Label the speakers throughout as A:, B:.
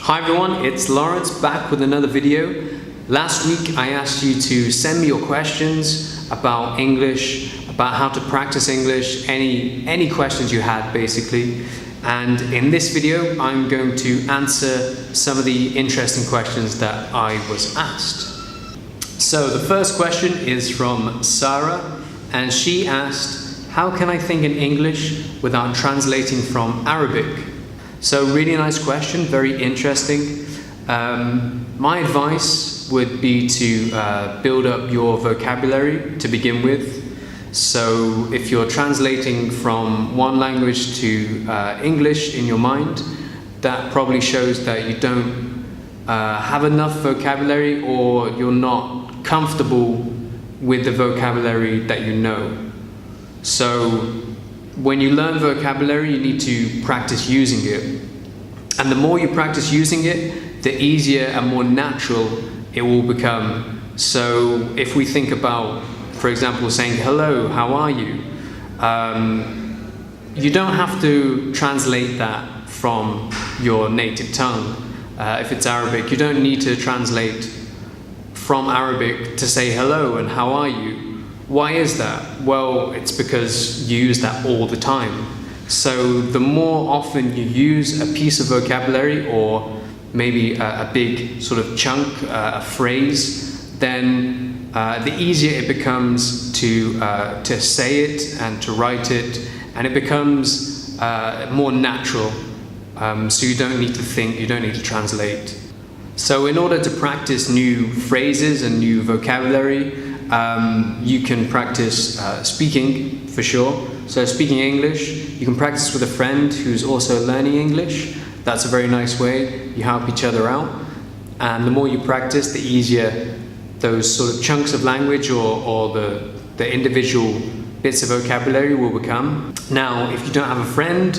A: Hi everyone, it's Lawrence back with another video. Last week I asked you to send me your questions about English, about how to practice English, any questions you had basically. And in this video I'm going to answer some of the interesting questions that I was asked. So the first question is from Sarah, and she asked, how can I think in English without translating from Arabic? So really nice question, very interesting. My advice would be to build up your vocabulary to begin with. So if you're translating from one language to English in your mind, that probably shows that you don't have enough vocabulary, or you're not comfortable with the vocabulary that you know. So when you learn vocabulary, you need to practice using it. And the more you practice using it, the easier and more natural it will become. So if we think about, for example, saying hello, how are you? You don't have to translate that from your native tongue. If it's Arabic, you don't need to translate from Arabic to say hello and how are you. Why is that? Well, it's because you use that all the time. So the more often you use a piece of vocabulary, or maybe a big sort of chunk, a phrase, then the easier it becomes to say it and to write it, and it becomes more natural. So you don't need to think, you don't need to translate. So in order to practice new phrases and new vocabulary, you can practice speaking for sure. So speaking English, you can practice with a friend who's also learning English. That's a very nice way. You help each other out. And the more you practice, the easier those sort of chunks of language or the individual bits of vocabulary will become. Now, if you don't have a friend,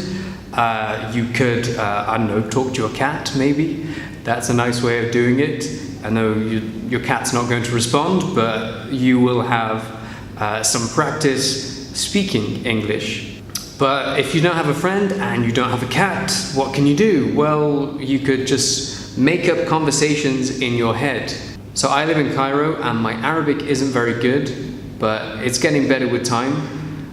A: you could, I don't know, talk to your cat maybe. That's a nice way of doing it. I know your cat's not going to respond, but you will have some practice speaking English. But if you don't have a friend and you don't have a cat, what can you do? Well, you could just make up conversations in your head. So I live in Cairo and my Arabic isn't very good, but it's getting better with time.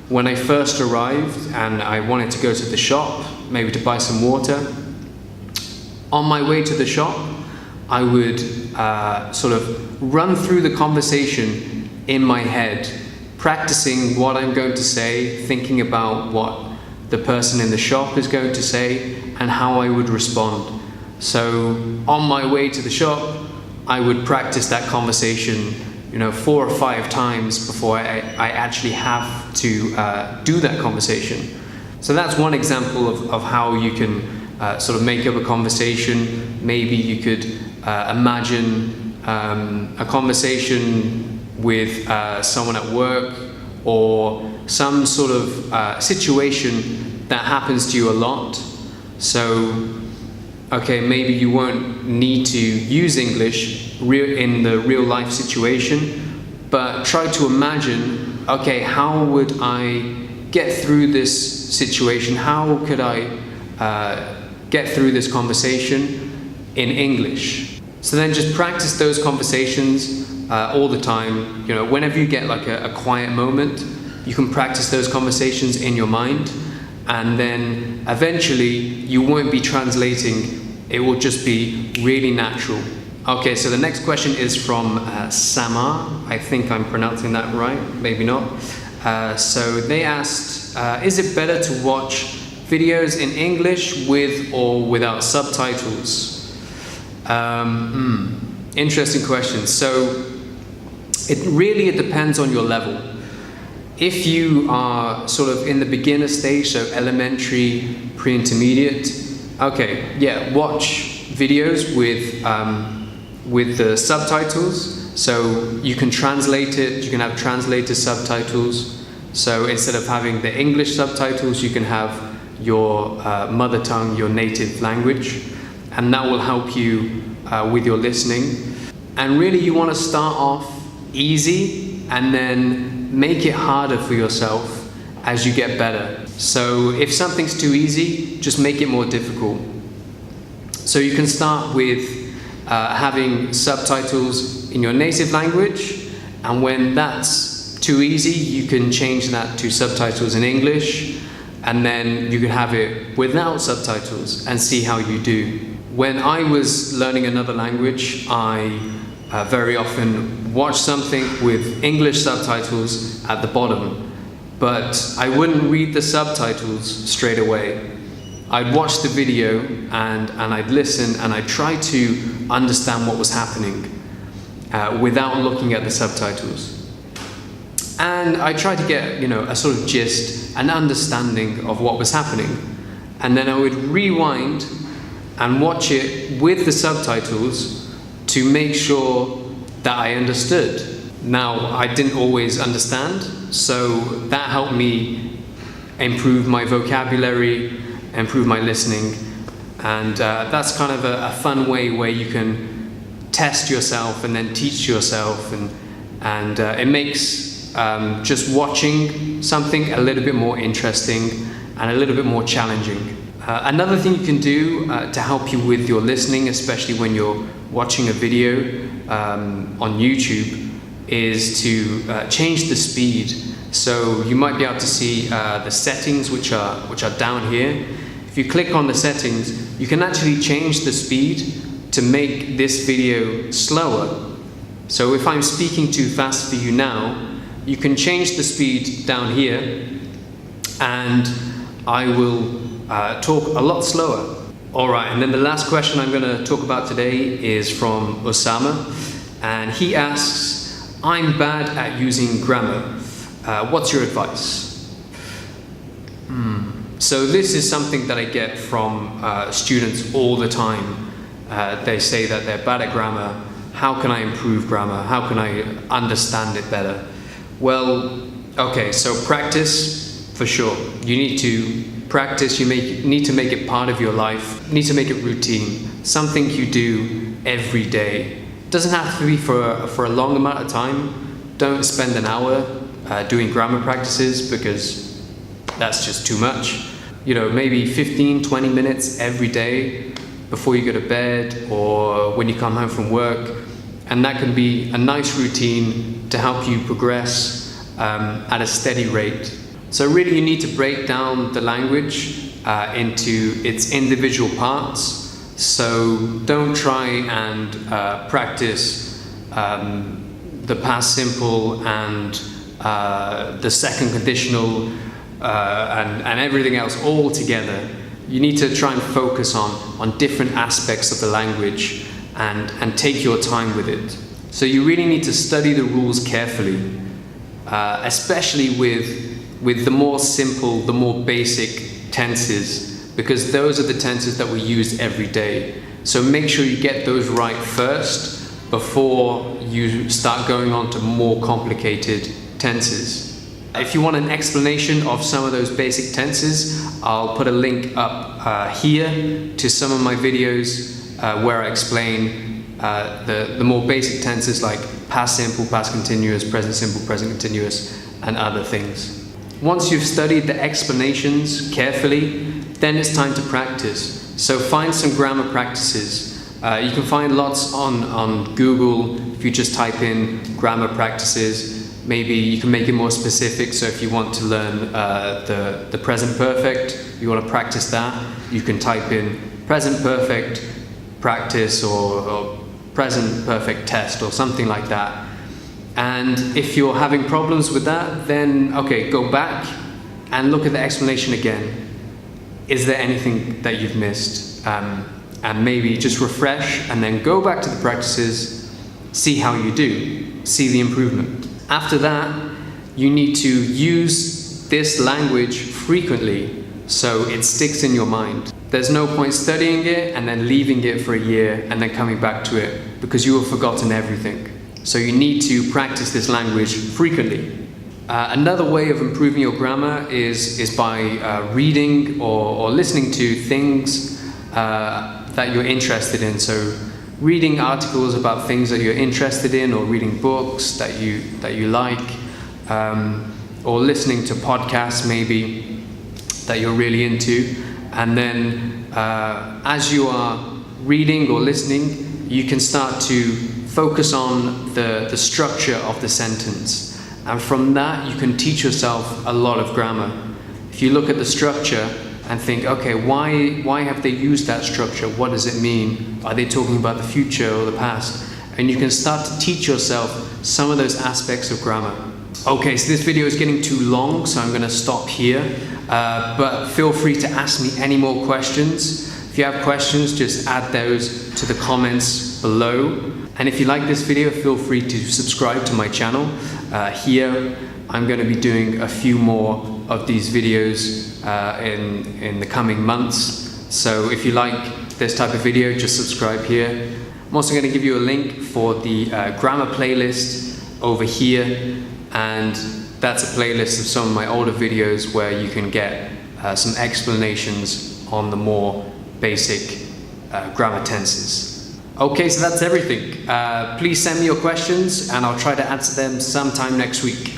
A: When I first arrived and I wanted to go to the shop, maybe to buy some water, on my way to the shop, I would sort of run through the conversation in my head, practicing what I'm going to say, thinking about what the person in the shop is going to say and how I would respond. So on my way to the shop, I would practice that conversation 4 or 5 times before I actually have to do that conversation. So that's one example of how you can sort of make up a conversation. Maybe you could imagine a conversation with someone at work, or some sort of situation that happens to you a lot. So, okay, maybe you won't need to use English in the real life situation, but try to imagine, okay, how would I get through this situation? How could I get through this conversation in English? So then just practice those conversations all the time. Whenever you get like a quiet moment, you can practice those conversations in your mind, and then eventually you won't be translating, it will just be really natural. Okay, so the next question is from Samar. I think I'm pronouncing that right, maybe not. So they asked, is it better to watch videos in English with or without subtitles? Interesting question. So it really depends on your level. If you are sort of in the beginner stage, so elementary, pre-intermediate, okay, yeah, watch videos with the subtitles. So you can translate it, you can have translated subtitles. So instead of having the English subtitles, you can have your mother tongue, your native language, and that will help you with your listening. And really you want to start off easy and then make it harder for yourself as you get better. So if something's too easy, just make it more difficult. So you can start with having subtitles in your native language, and when that's too easy, you can change that to subtitles in English, and then you can have it without subtitles and see how you do. When I was learning another language, I very often watched something with English subtitles at the bottom, but I wouldn't read the subtitles straight away. I'd watch the video and I'd listen and I'd try to understand what was happening without looking at the subtitles. And I tried to get, a sort of gist, an understanding of what was happening. And then I would rewind and watch it with the subtitles to make sure that I understood. Now, I didn't always understand, so that helped me improve my vocabulary, improve my listening, and that's kind of a fun way where you can test yourself and then teach yourself, and it makes just watching something a little bit more interesting and a little bit more challenging. Another thing you can do to help you with your listening, especially when you're watching a video on YouTube, is to change the speed. So you might be able to see the settings which are down here. If you click on the settings, you can actually change the speed to make this video slower. So if I'm speaking too fast for you now, you can change the speed down here, and I will talk a lot slower. All right, and then the last question I'm going to talk about today is from Osama, and he asks, I'm bad at using grammar. What's your advice? So this is something that I get from students all the time. They say that they're bad at grammar. How can I improve grammar? How can I understand it better? Well, okay, so practice, for sure. You need to practice, you need to make it part of your life, you need to make it routine, something you do every day. It doesn't have to be for a long amount of time. Don't spend an hour doing grammar practices, because that's just too much. Maybe 15, 20 minutes every day before you go to bed or when you come home from work. And that can be a nice routine to help you progress at a steady rate. So really you need to break down the language into its individual parts. So don't try and practice the past simple and the second conditional and everything else all together. You need to try and focus on different aspects of the language and take your time with it. So you really need to study the rules carefully, especially with the more simple, the more basic tenses, because those are the tenses that we use every day. So make sure you get those right first before you start going on to more complicated tenses. If you want an explanation of some of those basic tenses, I'll put a link up here to some of my videos where I explain the more basic tenses like past simple, past continuous, present simple, present continuous, and other things. Once you've studied the explanations carefully, then it's time to practice. So find some grammar practices. You can find lots on Google. If you just type in grammar practices, maybe you can make it more specific. So if you want to learn the present perfect, you want to practice that, you can type in present perfect practice or present perfect test or something like that. And if you're having problems with that, then okay, go back and look at the explanation again. Is there anything that you've missed? And maybe just refresh and then go back to the practices, see how you do, see the improvement. After that, you need to use this language frequently so it sticks in your mind. There's no point studying it and then leaving it for a year and then coming back to it because you have forgotten everything. So you need to practice this language frequently. Another way of improving your grammar is by reading or listening to things that you're interested in. So reading articles about things that you're interested in, or reading books that you like, or listening to podcasts maybe that you're really into. And then as you are reading or listening, you can start to focus on the structure of the sentence. And from that, you can teach yourself a lot of grammar. If you look at the structure and think, okay, why have they used that structure? What does it mean? Are they talking about the future or the past? And you can start to teach yourself some of those aspects of grammar. Okay, so this video is getting too long, so I'm going to stop here. But feel free to ask me any more questions. If you have questions, just add those to the comments below. And if you like this video, feel free to subscribe to my channel. Here, I'm going to be doing a few more of these videos in the coming months. So if you like this type of video, just subscribe here. I'm also going to give you a link for the grammar playlist over here, and that's a playlist of some of my older videos where you can get some explanations on the more basic grammar tenses. Okay, so that's everything. Please send me your questions and I'll try to answer them sometime next week.